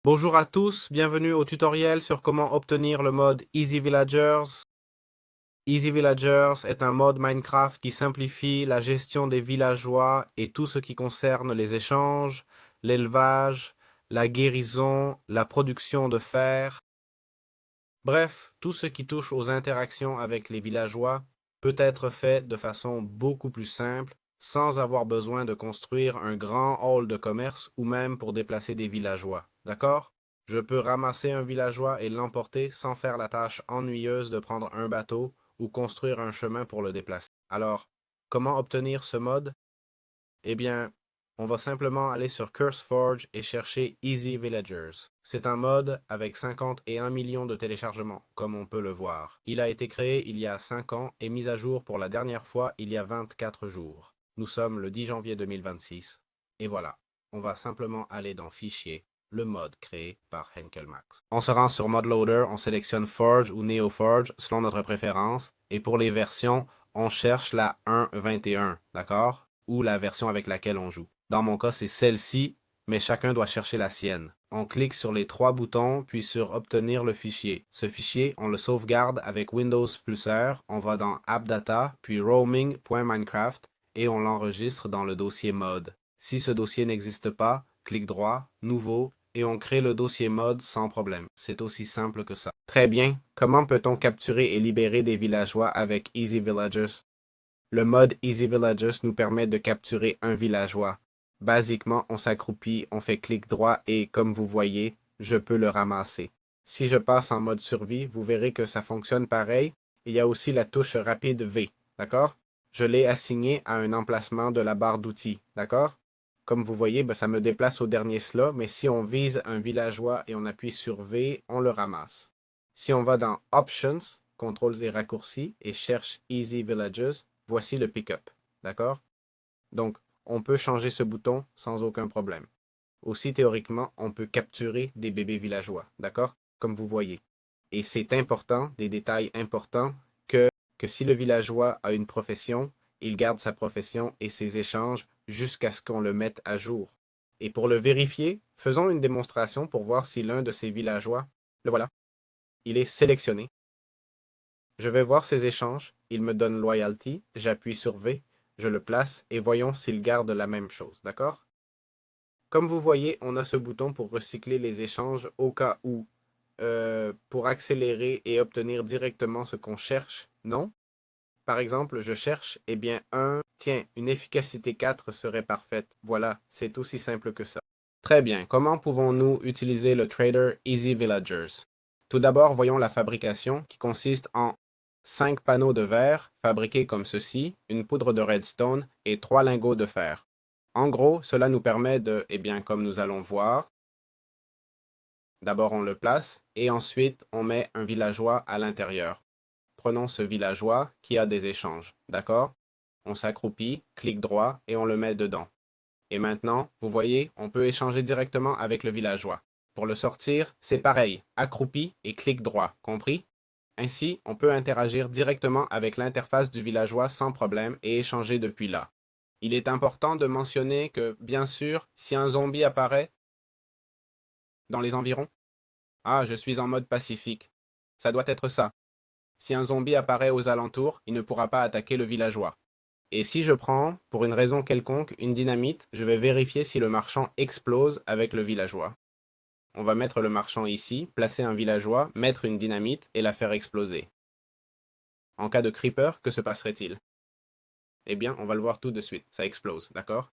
Bonjour à tous, bienvenue au tutoriel sur comment obtenir le mode Easy Villagers. Easy Villagers est un mode Minecraft qui simplifie la gestion des villageois et tout ce qui concerne les échanges, l'élevage, la guérison, la production de fer. Bref, tout ce qui touche aux interactions avec les villageois peut être fait de façon beaucoup plus simple, sans avoir besoin de construire un grand hall de commerce ou même pour déplacer des villageois. D'accord? Je peux ramasser un villageois et l'emporter sans faire la tâche ennuyeuse de prendre un bateau ou construire un chemin pour le déplacer. Alors, comment obtenir ce mode? Eh bien, on va simplement aller sur CurseForge et chercher Easy Villagers. C'est un mode avec 51 millions de téléchargements, comme on peut le voir. Il a été créé il y a 5 ans et mis à jour pour la dernière fois il y a 24 jours. Nous sommes le 10 janvier 2026. Et voilà, on va simplement aller dans Fichier, le mode créé par Henkelmax. On se rend sur Mod Loader, on sélectionne Forge ou NeoForge selon notre préférence. Et pour les versions, on cherche la 1.21, d'accord? Ou la version avec laquelle on joue. Dans mon cas, c'est celle-ci, mais chacun doit chercher la sienne. On clique sur les trois boutons, puis sur Obtenir le fichier. Ce fichier, on le sauvegarde avec Windows plus R, on va dans AppData, puis roaming.minecraft, et on l'enregistre dans le dossier mode. Si ce dossier n'existe pas, clic droit, Nouveau, et on crée le dossier mode sans problème. C'est aussi simple que ça. Très bien. Comment peut-on capturer et libérer des villageois avec Easy Villagers? Le mode Easy Villagers nous permet de capturer un villageois. Basiquement, on s'accroupit, on fait clic droit et, comme vous voyez, je peux le ramasser. Si je passe en mode survie, vous verrez que ça fonctionne pareil. Il y a aussi la touche rapide V, d'accord? Je l'ai assigné à un emplacement de la barre d'outils, d'accord? Comme vous voyez, ça me déplace au dernier slot, mais si on vise un villageois et on appuie sur V, on le ramasse. Si on va dans Options, contrôles et raccourcis, et cherche Easy Villagers, voici le pick-up. D'accord? Donc, on peut changer ce bouton sans aucun problème. Aussi, théoriquement, on peut capturer des bébés villageois. D'accord? Comme vous voyez. Et c'est important, des détails importants, que si le villageois a une profession, il garde sa profession et ses échanges jusqu'à ce qu'on le mette à jour. Et pour le vérifier, faisons une démonstration pour voir si l'un de ces villageois, le voilà, il est sélectionné. Je vais voir ses échanges, il me donne Loyalty, j'appuie sur V, je le place et voyons s'il garde la même chose, d'accord? Comme vous voyez, on a ce bouton pour recycler les échanges au cas où, pour accélérer et obtenir directement ce qu'on cherche, non? Par exemple, je cherche, eh bien, tiens, une efficacité 4 serait parfaite. Voilà, c'est aussi simple que ça. Très bien, comment pouvons-nous utiliser le Trader Easy Villagers? Tout d'abord, voyons la fabrication qui consiste en 5 panneaux de verre fabriqués comme ceci, une poudre de redstone et 3 lingots de fer. En gros, cela nous permet de, eh bien, comme nous allons voir, d'abord on le place et ensuite on met un villageois à l'intérieur. Prenons ce villageois qui a des échanges, d'accord? On s'accroupit, clic droit et on le met dedans. Et maintenant, vous voyez, on peut échanger directement avec le villageois. Pour le sortir, c'est pareil, accroupi et clic droit, compris? Ainsi, on peut interagir directement avec l'interface du villageois sans problème et échanger depuis là. Il est important de mentionner que, bien sûr, si un zombie apparaît dans les environs, ah, je suis en mode pacifique. Ça doit être ça. Si un zombie apparaît aux alentours, il ne pourra pas attaquer le villageois. Et si je prends, pour une raison quelconque, une dynamite, je vais vérifier si le marchand explose avec le villageois. On va mettre le marchand ici, placer un villageois, mettre une dynamite et la faire exploser. En cas de creeper, que se passerait-il? Eh bien, on va le voir tout de suite. Ça explose, d'accord?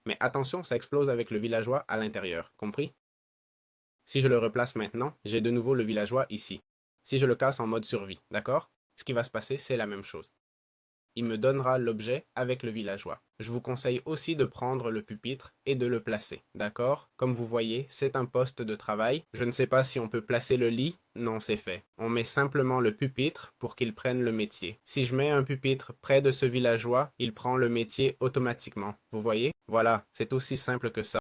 Mais attention, ça explose avec le villageois à l'intérieur, compris? Si je le replace maintenant, j'ai de nouveau le villageois ici. Si je le casse en mode survie, d'accord? Ce qui va se passer, c'est la même chose. Il me donnera l'objet avec le villageois. Je vous conseille aussi de prendre le pupitre et de le placer, d'accord? Comme vous voyez, c'est un poste de travail. Je ne sais pas si on peut placer le lit. Non, c'est fait. On met simplement le pupitre pour qu'il prenne le métier. Si je mets un pupitre près de ce villageois, il prend le métier automatiquement. Vous voyez? Voilà, c'est aussi simple que ça.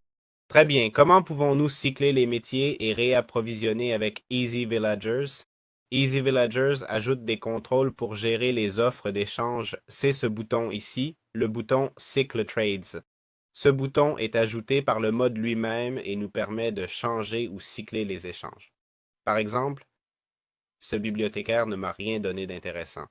Très bien. Comment pouvons-nous cycler les métiers et réapprovisionner avec Easy Villagers? Easy Villagers ajoute des contrôles pour gérer les offres d'échange. C'est ce bouton ici, le bouton Cycle Trades. Ce bouton est ajouté par le mode lui-même et nous permet de changer ou cycler les échanges. Par exemple, ce bibliothécaire ne m'a rien donné d'intéressant.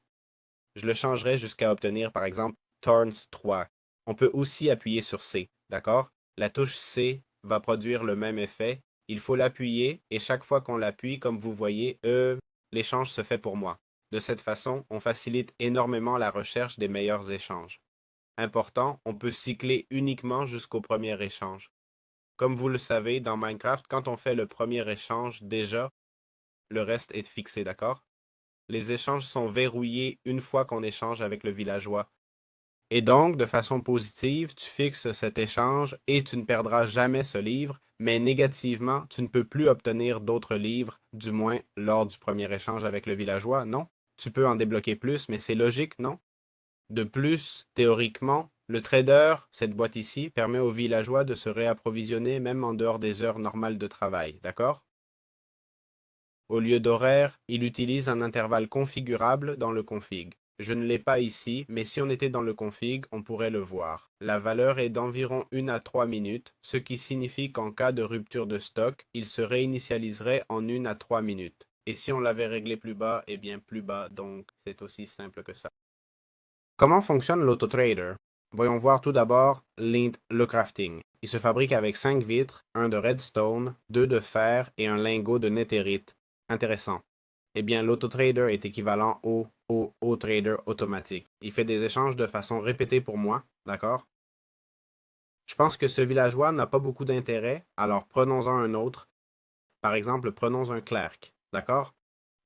Je le changerai jusqu'à obtenir par exemple Thorns 3. On peut aussi appuyer sur C, d'accord? La touche C va produire le même effet. Il faut l'appuyer et chaque fois qu'on l'appuie, comme vous voyez, l'échange se fait pour moi. De cette façon, on facilite énormément la recherche des meilleurs échanges. Important, on peut cycler uniquement jusqu'au premier échange. Comme vous le savez, dans Minecraft, quand on fait le premier échange, déjà, le reste est fixé, d'accord? Les échanges sont verrouillés une fois qu'on échange avec le villageois. Et donc, de façon positive, tu fixes cet échange et tu ne perdras jamais ce livre, mais négativement, tu ne peux plus obtenir d'autres livres, du moins lors du premier échange avec le villageois, non? Tu peux en débloquer plus, mais c'est logique, non? De plus, théoriquement, le trader, cette boîte ici, permet aux villageois de se réapprovisionner même en dehors des heures normales de travail, d'accord? Au lieu d'horaire, il utilise un intervalle configurable dans le config. Je ne l'ai pas ici, mais si on était dans le config, on pourrait le voir. La valeur est d'environ 1 à 3 minutes, ce qui signifie qu'en cas de rupture de stock, il se réinitialiserait en 1 à 3 minutes. Et si on l'avait réglé plus bas, eh bien plus bas, donc c'est aussi simple que ça. Comment fonctionne l'autotrader? Voyons voir tout d'abord le crafting. Il se fabrique avec 5 vitres, un de redstone, 2 de fer et un lingot de netherite. Intéressant. Eh bien, l'autotrader est équivalent au trader automatique. Il fait des échanges de façon répétée pour moi, d'accord? Je pense que ce villageois n'a pas beaucoup d'intérêt, alors prenons-en un autre. Par exemple, prenons un clerc, d'accord?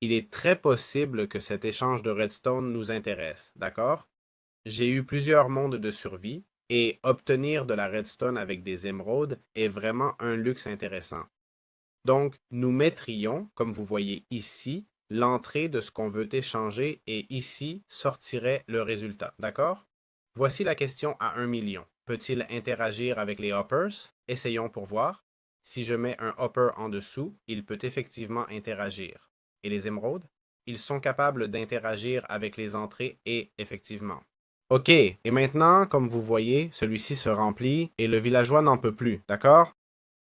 Il est très possible que cet échange de redstone nous intéresse, d'accord? J'ai eu plusieurs mondes de survie et obtenir de la redstone avec des émeraudes est vraiment un luxe intéressant. Donc, nous mettrions, comme vous voyez ici, l'entrée de ce qu'on veut échanger et ici sortirait le résultat. D'accord? Voici la question à 1 million. Peut-il interagir avec les hoppers? Essayons pour voir. Si je mets un hopper en dessous, il peut effectivement interagir. Et les émeraudes? Ils sont capables d'interagir avec les entrées et effectivement. OK, et maintenant, comme vous voyez, celui-ci se remplit et le villageois n'en peut plus, d'accord?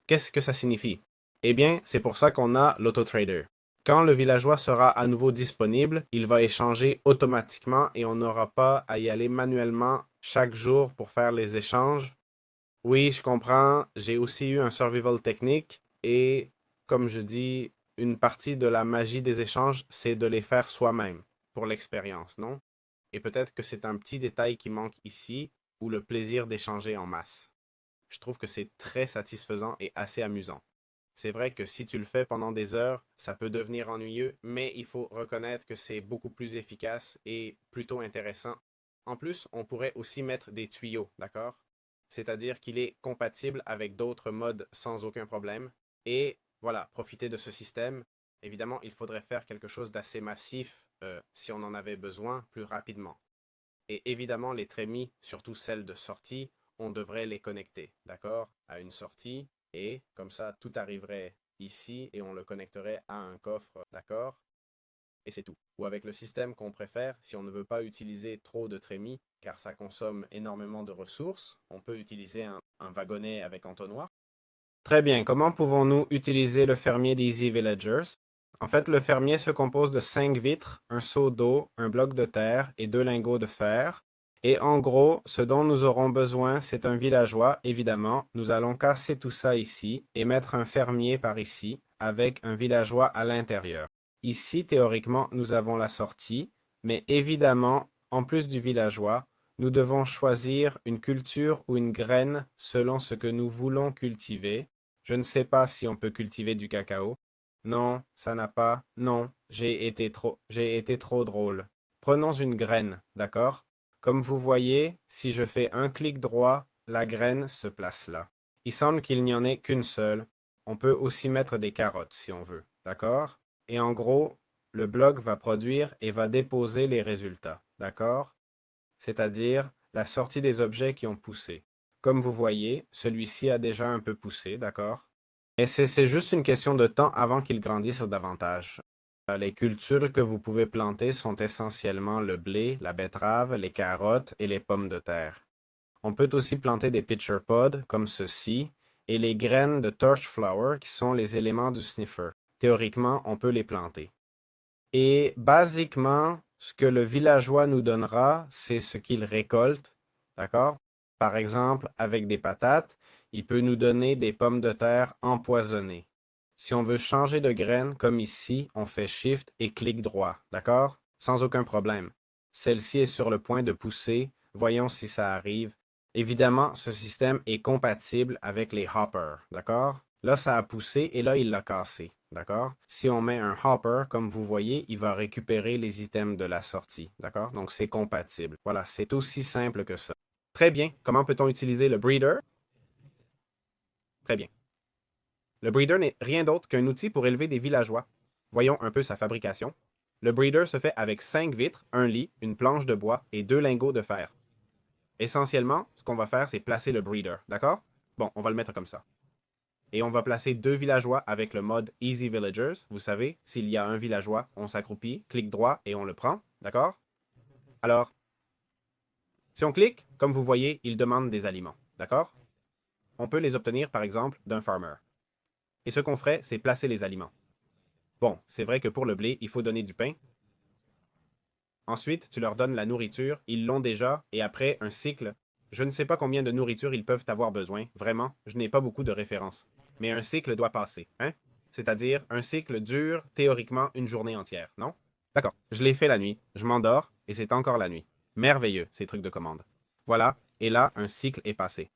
Qu'est-ce que ça signifie? Eh bien, c'est pour ça qu'on a l'autotrader. Quand le villageois sera à nouveau disponible, il va échanger automatiquement et on n'aura pas à y aller manuellement chaque jour pour faire les échanges. Oui, je comprends, j'ai aussi eu un survival technique et, comme je dis, une partie de la magie des échanges, c'est de les faire soi-même, pour l'expérience, non? Et peut-être que c'est un petit détail qui manque ici, ou le plaisir d'échanger en masse. Je trouve que c'est très satisfaisant et assez amusant. C'est vrai que si tu le fais pendant des heures, ça peut devenir ennuyeux, mais il faut reconnaître que c'est beaucoup plus efficace et plutôt intéressant. En plus, on pourrait aussi mettre des tuyaux, d'accord? C'est-à-dire qu'il est compatible avec d'autres modes sans aucun problème. Et voilà, profiter de ce système. Évidemment, il faudrait faire quelque chose d'assez massif si on en avait besoin plus rapidement. Et évidemment, les trémies, surtout celles de sortie, on devrait les connecter, d'accord, à une sortie. Et comme ça, tout arriverait ici et on le connecterait à un coffre, d'accord? Et c'est tout. Ou avec le système qu'on préfère, si on ne veut pas utiliser trop de trémies, car ça consomme énormément de ressources, on peut utiliser un wagonnet avec entonnoir. Très bien, comment pouvons-nous utiliser le fermier d'Easy Villagers? En fait, le fermier se compose de 5 vitres, un seau d'eau, un bloc de terre et 2 lingots de fer. Et en gros, ce dont nous aurons besoin, c'est un villageois, évidemment. Nous allons casser tout ça ici et mettre un fermier par ici, avec un villageois à l'intérieur. Ici, théoriquement, nous avons la sortie, mais évidemment, en plus du villageois, nous devons choisir une culture ou une graine selon ce que nous voulons cultiver. Je ne sais pas si on peut cultiver du cacao. Non, ça n'a pas. Non, j'ai été trop drôle. Prenons une graine, d'accord? Comme vous voyez, si je fais un clic droit, la graine se place là. Il semble qu'il n'y en ait qu'une seule. On peut aussi mettre des carottes si on veut, d'accord? Et en gros, le bloc va produire et va déposer les résultats, d'accord? C'est-à-dire la sortie des objets qui ont poussé. Comme vous voyez, celui-ci a déjà un peu poussé, d'accord? Et c'est juste une question de temps avant qu'il grandisse davantage. Les cultures que vous pouvez planter sont essentiellement le blé, la betterave, les carottes et les pommes de terre. On peut aussi planter des pitcher pods, comme ceci, et les graines de torch flower, qui sont les éléments du sniffer. Théoriquement, on peut les planter. Et basiquement, ce que le villageois nous donnera, c'est ce qu'il récolte, d'accord? Par exemple, avec des patates, il peut nous donner des pommes de terre empoisonnées. Si on veut changer de graine, comme ici, on fait Shift et clic droit, d'accord? Sans aucun problème. Celle-ci est sur le point de pousser. Voyons si ça arrive. Évidemment, ce système est compatible avec les hoppers, d'accord? Là, ça a poussé et là, il l'a cassé, d'accord? Si on met un hopper, comme vous voyez, il va récupérer les items de la sortie, d'accord? Donc, c'est compatible. Voilà, c'est aussi simple que ça. Très bien. Comment peut-on utiliser le breeder? Très bien. Le breeder n'est rien d'autre qu'un outil pour élever des villageois. Voyons un peu sa fabrication. Le breeder se fait avec 5 vitres, un lit, une planche de bois et 2 lingots de fer. Essentiellement, ce qu'on va faire, c'est placer le breeder, d'accord? Bon, on va le mettre comme ça. Et on va placer 2 villageois avec le mode Easy Villagers. Vous savez, s'il y a un villageois, on s'accroupit, clic droit et on le prend, d'accord? Alors, si on clique, comme vous voyez, il demande des aliments, d'accord? On peut les obtenir, par exemple, d'un farmer. Et ce qu'on ferait, c'est placer les aliments. Bon, c'est vrai que pour le blé, il faut donner du pain. Ensuite, tu leur donnes la nourriture, ils l'ont déjà, et après un cycle, je ne sais pas combien de nourriture ils peuvent avoir besoin, vraiment, je n'ai pas beaucoup de références. Mais un cycle doit passer, hein? C'est-à-dire, un cycle dure théoriquement une journée entière, non? D'accord, je l'ai fait la nuit, je m'endors, et c'est encore la nuit. Merveilleux, ces trucs de commande. Voilà, et là, un cycle est passé.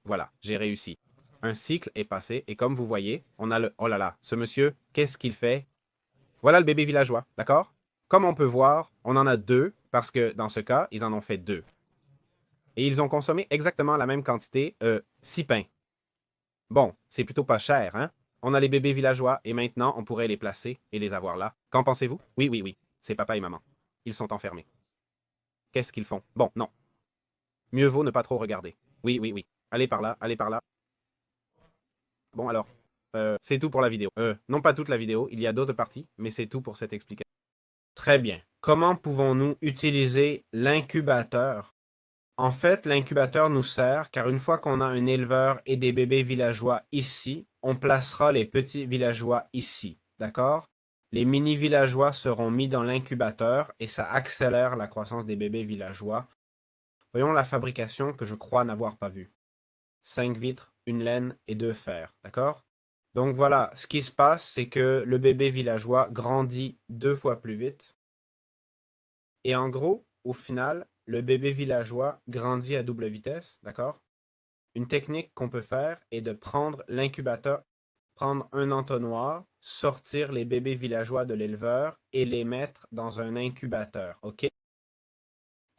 Voilà, j'ai réussi. Un cycle est passé, et comme vous voyez, on a le... Oh là là, ce monsieur, qu'est-ce qu'il fait? Voilà le bébé villageois, d'accord? Comme on peut voir, on en a deux, parce que dans ce cas, ils en ont fait deux. Et ils ont consommé exactement la même quantité, 6 pains. Bon, c'est plutôt pas cher, hein? On a les bébés villageois, et maintenant, on pourrait les placer et les avoir là. Qu'en pensez-vous? Oui, oui, oui. C'est papa et maman. Ils sont enfermés. Qu'est-ce qu'ils font? Bon, non. Mieux vaut ne pas trop regarder. Oui, oui, oui. Allez par là, allez par là. Bon, alors, c'est tout pour la vidéo. Non pas toute la vidéo, il y a d'autres parties, mais c'est tout pour cette explication. Très bien. Comment pouvons-nous utiliser l'incubateur? En fait, l'incubateur nous sert car une fois qu'on a un éleveur et des bébés villageois ici, on placera les petits villageois ici. D'accord? Les mini villageois seront mis dans l'incubateur et ça accélère la croissance des bébés villageois. Voyons la fabrication que je crois n'avoir pas vue. 5 vitres, une laine et 2 fers. D'accord? Donc voilà, ce qui se passe, c'est que le bébé villageois grandit 2 fois plus vite. Et en gros, au final, le bébé villageois grandit à double vitesse, d'accord? Une technique qu'on peut faire est de prendre l'incubateur, prendre un entonnoir, sortir les bébés villageois de l'éleveur et les mettre dans un incubateur, ok?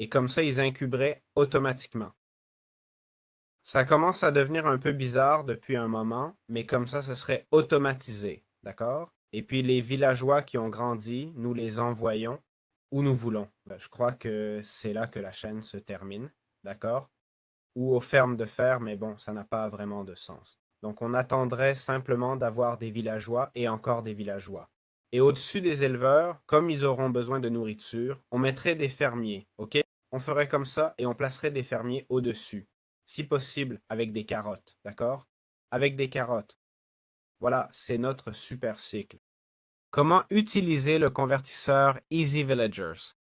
Et comme ça, ils incuberaient automatiquement. Ça commence à devenir un peu bizarre depuis un moment, mais comme ça, ce serait automatisé, d'accord? Et puis les villageois qui ont grandi, nous les envoyons où nous voulons. Je crois que c'est là que la chaîne se termine, d'accord? Ou aux fermes de fer, mais bon, ça n'a pas vraiment de sens. Donc on attendrait simplement d'avoir des villageois et encore des villageois. Et au-dessus des éleveurs, comme ils auront besoin de nourriture, on mettrait des fermiers, ok? On ferait comme ça et on placerait des fermiers au-dessus. Si possible, avec des carottes, d'accord? Avec des carottes. Voilà, c'est notre super cycle. Comment utiliser le convertisseur Easy Villagers?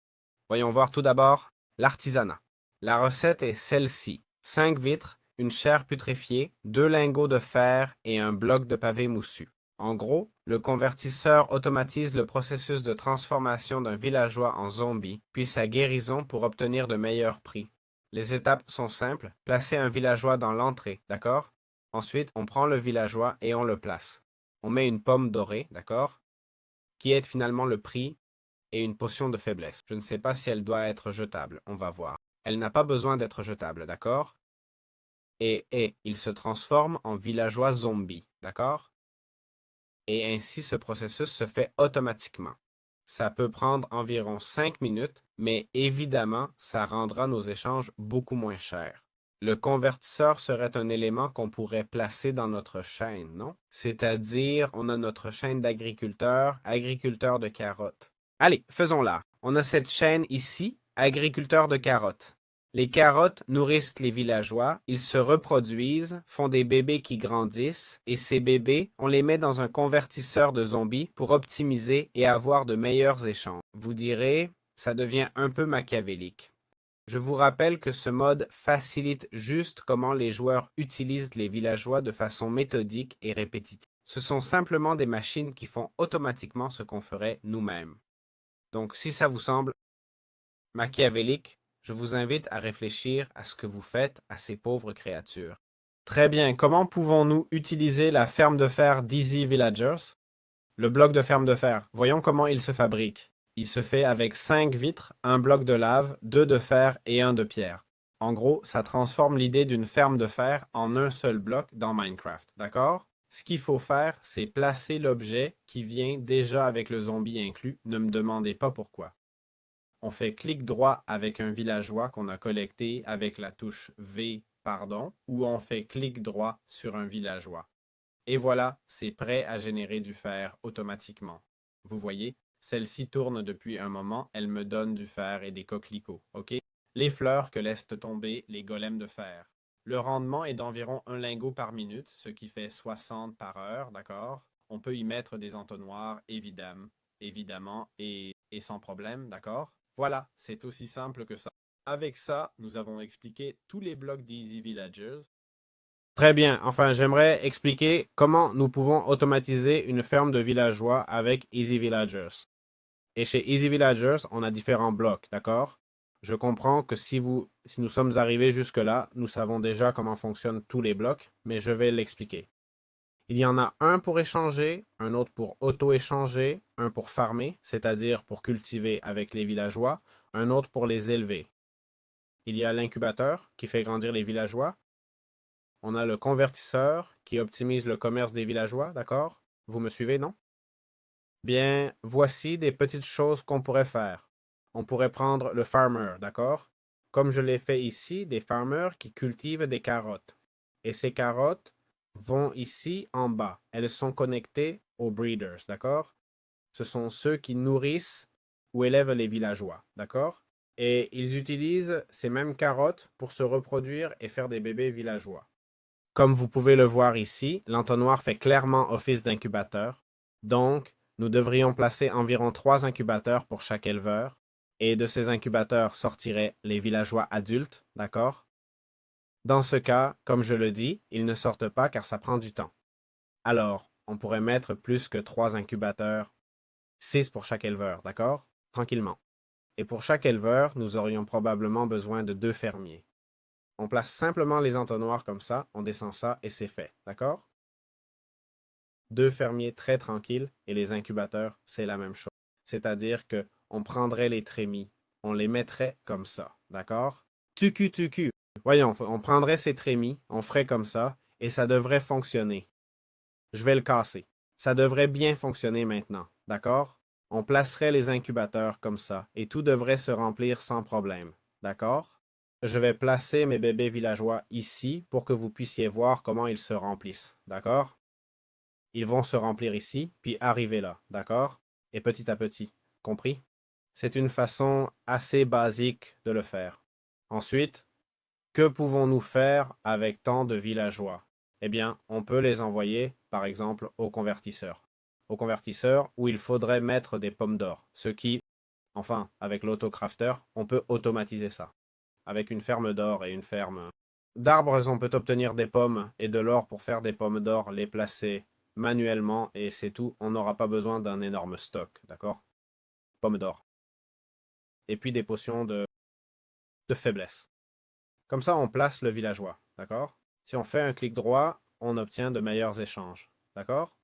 Voyons voir tout d'abord l'artisanat. La recette est celle-ci. 5 vitres, une chaire putréfiée, 2 lingots de fer et un bloc de pavé moussu. En gros, le convertisseur automatise le processus de transformation d'un villageois en zombie, puis sa guérison pour obtenir de meilleurs prix. Les étapes sont simples. Placer un villageois dans l'entrée, d'accord? Ensuite, on prend le villageois et on le place. On met une pomme dorée, d'accord? Qui est finalement le prix et une potion de faiblesse. Je ne sais pas si elle doit être jetable, on va voir. Elle n'a pas besoin d'être jetable, d'accord? Et il se transforme en villageois zombie, d'accord? Et ainsi ce processus se fait automatiquement. Ça peut prendre environ 5 minutes, mais évidemment, ça rendra nos échanges beaucoup moins chers. Le convertisseur serait un élément qu'on pourrait placer dans notre chaîne, non? C'est-à-dire, on a notre chaîne d'agriculteurs, agriculteurs de carottes. Allez, faisons-la. On a cette chaîne ici, agriculteurs de carottes. Les carottes nourrissent les villageois, ils se reproduisent, font des bébés qui grandissent, et ces bébés, on les met dans un convertisseur de zombies pour optimiser et avoir de meilleurs échanges. Vous direz, ça devient un peu machiavélique. Je vous rappelle que ce mode facilite juste comment les joueurs utilisent les villageois de façon méthodique et répétitive. Ce sont simplement des machines qui font automatiquement ce qu'on ferait nous-mêmes. Donc si ça vous semble machiavélique, je vous invite à réfléchir à ce que vous faites à ces pauvres créatures. Très bien, comment pouvons-nous utiliser la ferme de fer d'Easy Villagers? Le bloc de ferme de fer, voyons comment il se fabrique. Il se fait avec 5 vitres, un bloc de lave, 2 de fer et 1 de pierre. En gros, ça transforme l'idée d'une ferme de fer en un seul bloc dans Minecraft, d'accord? Ce qu'il faut faire, c'est placer l'objet qui vient déjà avec le zombie inclus, ne me demandez pas pourquoi. On fait clic droit avec un villageois qu'on a collecté avec la touche V, ou on fait clic droit sur un villageois. Et voilà, c'est prêt à générer du fer automatiquement. Vous voyez, celle-ci tourne depuis un moment, elle me donne du fer et des coquelicots, ok? Les fleurs que laissent tomber les golems de fer. Le rendement est d'environ 1 lingot par minute, ce qui fait 60 par heure, d'accord? On peut y mettre des entonnoirs, évidemment, et sans problème, d'accord? Voilà, c'est aussi simple que ça. Avec ça, nous avons expliqué tous les blocs d'Easy Villagers. Très bien. Enfin, j'aimerais expliquer comment nous pouvons automatiser une ferme de villageois avec Easy Villagers. Et chez Easy Villagers, on a différents blocs, d'accord? Je comprends que si nous sommes arrivés jusque-là, nous savons déjà comment fonctionnent tous les blocs, mais je vais l'expliquer. Il y en a un pour échanger, un autre pour auto-échanger, un pour farmer, c'est-à-dire pour cultiver avec les villageois, un autre pour les élever. Il y a l'incubateur qui fait grandir les villageois. On a le convertisseur qui optimise le commerce des villageois, d'accord? Vous me suivez, non? Bien, voici des petites choses qu'on pourrait faire. On pourrait prendre le farmer, d'accord? Comme je l'ai fait ici, des farmers qui cultivent des carottes. Et ces carottes vont ici en bas. Elles sont connectées aux breeders, d'accord? Ce sont ceux qui nourrissent ou élèvent les villageois, d'accord? Et ils utilisent ces mêmes carottes pour se reproduire et faire des bébés villageois. Comme vous pouvez le voir ici, l'entonnoir fait clairement office d'incubateur. Donc, nous devrions placer environ 3 incubateurs pour chaque éleveur. Et de ces incubateurs sortiraient les villageois adultes, d'accord? Dans ce cas, comme je le dis, ils ne sortent pas car ça prend du temps. Alors, on pourrait mettre plus que 3 incubateurs, 6 pour chaque éleveur, d'accord? Tranquillement. Et pour chaque éleveur, nous aurions probablement besoin de 2 fermiers. On place simplement les entonnoirs comme ça, on descend ça et c'est fait, d'accord? 2 fermiers très tranquilles et les incubateurs, c'est la même chose. C'est-à-dire que on prendrait les trémies, on les mettrait comme ça, d'accord? Tucu. Voyons, on prendrait ces trémies, on ferait comme ça et ça devrait fonctionner. Je vais le casser. Ça devrait bien fonctionner maintenant, d'accord? On placerait les incubateurs comme ça et tout devrait se remplir sans problème, d'accord? Je vais placer mes bébés villageois ici pour que vous puissiez voir comment ils se remplissent, d'accord? Ils vont se remplir ici, puis arriver là, d'accord? Et petit à petit, compris? C'est une façon assez basique de le faire. Ensuite, que pouvons-nous faire avec tant de villageois? Eh bien, on peut les envoyer, par exemple, au convertisseur. Au convertisseur où il faudrait mettre des pommes d'or, ce qui, enfin, avec l'autocrafter, on peut automatiser ça. Avec une ferme d'or et une ferme d'arbres, on peut obtenir des pommes et de l'or pour faire des pommes d'or, les placer manuellement et c'est tout. On n'aura pas besoin d'un énorme stock, d'accord? Pommes d'or. Et puis des potions de faiblesse. Comme ça, on place le villageois, d'accord? Si on fait un clic droit, on obtient de meilleurs échanges, d'accord?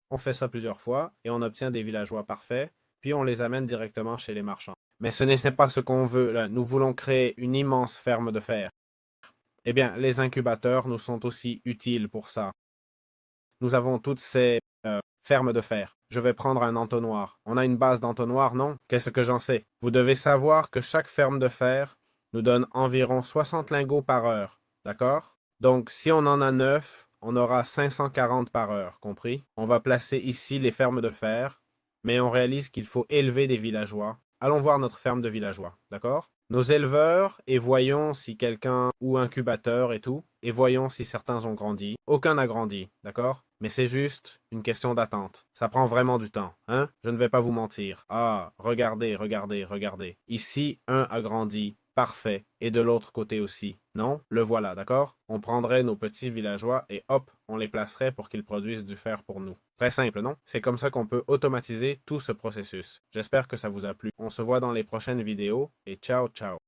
On fait ça plusieurs fois et on obtient des villageois parfaits, puis on les amène directement chez les marchands. Mais ce n'est pas ce qu'on veut, là. Nous voulons créer une immense ferme de fer. Eh bien, les incubateurs nous sont aussi utiles pour ça. Nous avons toutes ces fermes de fer. Je vais prendre un entonnoir. On a une base d'entonnoir, non? Qu'est-ce que j'en sais? Vous devez savoir que chaque ferme de fer nous donne environ 60 lingots par heure. D'accord? Donc, si on en a 9, on aura 540 par heure, compris? On va placer ici les fermes de fer, mais on réalise qu'il faut élever des villageois. Allons voir notre ferme de villageois, d'accord? nos éleveurs et voyons si quelqu'un, ou incubateur et tout, et voyons si certains ont grandi. Aucun n'a grandi, d'accord? Mais c'est juste une question d'attente. Ça prend vraiment du temps, hein? Je ne vais pas vous mentir. Ah, regardez, regardez, regardez. Ici, un a grandi. Parfait. Et de l'autre côté aussi. Non? Le voilà, d'accord? On prendrait nos petits villageois et hop, on les placerait pour qu'ils produisent du fer pour nous. Très simple, non? C'est comme ça qu'on peut automatiser tout ce processus. J'espère que ça vous a plu. On se voit dans les prochaines vidéos et ciao, ciao.